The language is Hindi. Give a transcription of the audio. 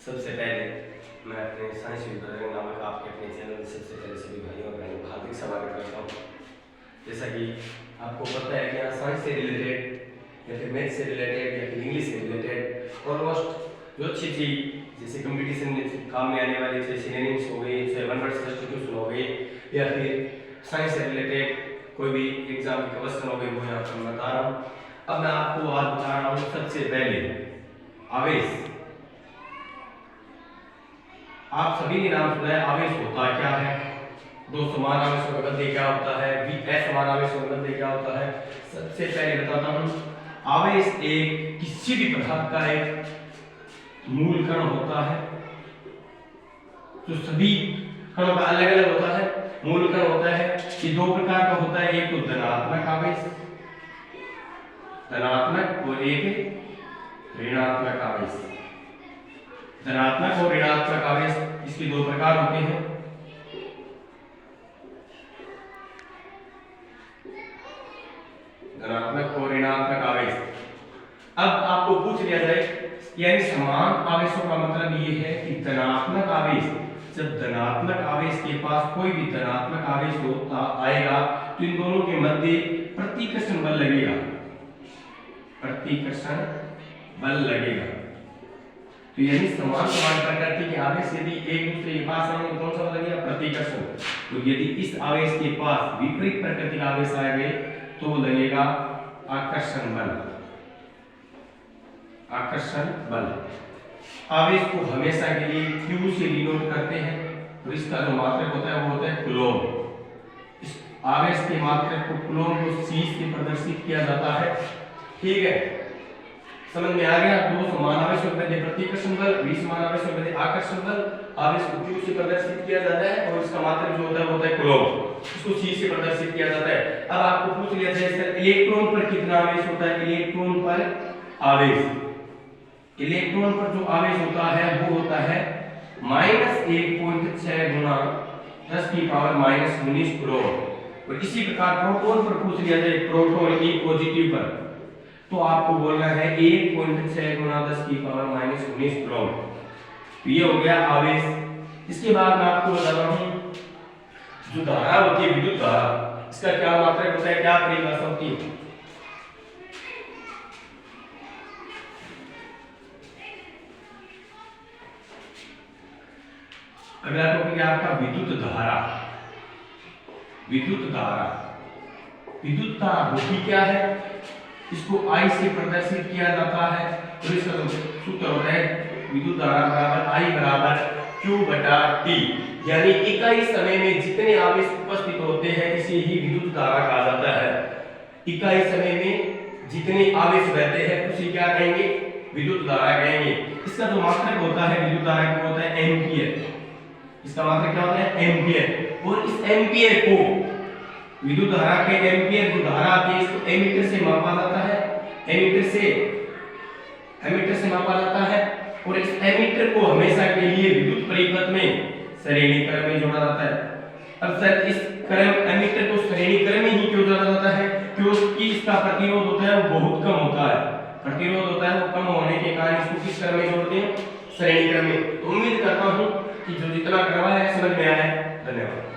सबसे पहले मैं अपने साइंस विद्यालय नामक आपके अपने चैनल में सबसे पहले सभी भाइयों और बहनों का हार्दिक स्वागत करता हूँ। जैसा कि आपको पता है कि यहाँ साइंस से रिलेटेड या फिर मैथ से रिलेटेड या फिर इंग्लिश से रिलेटेड ऑलमोस्ट जो अच्छी चीज़ जैसे कंपटीशन में काम में आने वाली जैसे सिनोनिम्स हो गई, चाहे वन वर्ड सब्स्टिट्यूशन हो गई या फिर साइंस से रिलेटेड कोई भी एग्जाम की क्वेश्चन हो गई, वो यहाँ पर मैं बता रहा हूँ। अब मैं आपको आज बता रहा हूँ सबसे पहले आवेश। आप सभी ने नाम सुना है आवेश होता क्या है, दो समान आवेशों का बदले क्या होता है, असमान आवेशों का बदले क्या होता है। सबसे पहले बताता हूँ, आवेश एक किसी भी पदार्थ का एक मूल कण होता है। तो सभी कणों का अलग अलग होता है, मूल कण होता है। ये दो प्रकार का होता है, एक तो धनात्मक आवेश, धनात्मक, और एक ऋणात्मक आवेश। धनात्मक और ऋणात्मक आवेश इसके दो प्रकार होते हैं। धनात्मक और ऋणात्मक आवेश। अब आपको पूछ लिया जाए, यानी समान आवेशों का मतलब ये है कि धनात्मक आवेश, जब धनात्मक आवेश के पास कोई भी धनात्मक आवेश होता आएगा तो इन दोनों के मध्य प्रतिकर्षण बल लगेगा, प्रतिकर्षण बल लगेगा। तो यानी समान प्रकृति के आवेश यदि एक दूसरे के पास आएंगे तो कौन सा बल लगेगा, प्रतिकर्षण। तो यदि इस आवेश के पास विपरीत प्रकृति का आवेश आएगा तो वो लगेगा आकर्षण बल, आकर्षण बल। आवेश को हमेशा के लिए Q से डिनोट करते हैं और इसका जो मात्रक होता है वो होता है कूलॉम। इस आवेश के मात्रक को कूलॉम को C से प्रदर्शित किया जाता है। ठीक है, समझ में आ गया। दो समान आवेशों के मध्य प्रतिकर्षण बल, समान आवेशों के मध्य आकर्षण बल। आवेश को Q से प्रदर्शित किया जाता है और इसका मात्रक जो होता है वो होता है कूलॉम, इसको C से प्रदर्शित किया जाता है। अब आपको पूछ लिया जाए सर इलेक्ट्रॉन पर कितना आवेश होता है, इलेक्ट्रॉन पर आवेश, इलेक्ट्रॉन पर जो आवेश होता है वो होता है -1.6 गुना 10⁻⁻19 कूलॉम। और इसी प्रकार प्रोटॉन पर पूछ लिया जाए, प्रोटॉन E पॉजिटिव पर, तो आपको बोलना है 1.6 गुना 10⁻⁻19 कूलॉम। तो ये हो गया आवेश। इसके बाद मैं आपको बता रहा हूँ जो धारा होती है, विद्युत धारा, इसका क्या मात्रक होता है, क्या परिभाषा होती है। अगला टॉपिक है आपका विद्युत धारा। विद्युत धारा, विद्युत धारा होती क्या है, इसको I से प्रदर्शित किया जाता है और इसका सूत्र होता है विद्युत धारा बराबर I बराबर Q/T। यानी इकाई समय में जितने आवेश उपस्थित होते हैं इसे ही विद्युत धारा कहा जाता है। इकाई समय में जितने आवेश बहते हैं उसे क्या कहेंगे, विद्युत धारा कहेंगे। इसका जो मात्रक होता है विद्युत धारा का होता है एम्पियर। इसका मात्रक क्या होता है, एम्पियर। और इस एम्पियर को, विद्युत धारा के एम्पियर जो धारा आती है इसको एमीटर से मापा जाता है, एमीटर से मापा जाता है। और इस एमीटर को हमेशा के लिए विद्युत परिपथ में श्रेणी क्रम में जोड़ा जाता है। अब सर इस क्रम एमीटर को श्रेणी क्रम में ही क्यों जोड़ा जाता है, क्योंकि इसका प्रतिरोध होता है वो बहुत कम होता है, प्रतिरोध होता है वो कम होने के कारण इसको किस क्रम में जोड़ते हैं, श्रेणी क्रम में। तो उम्मीद करता हूँ कि जो जितना करवाया है समझ में आया है। धन्यवाद।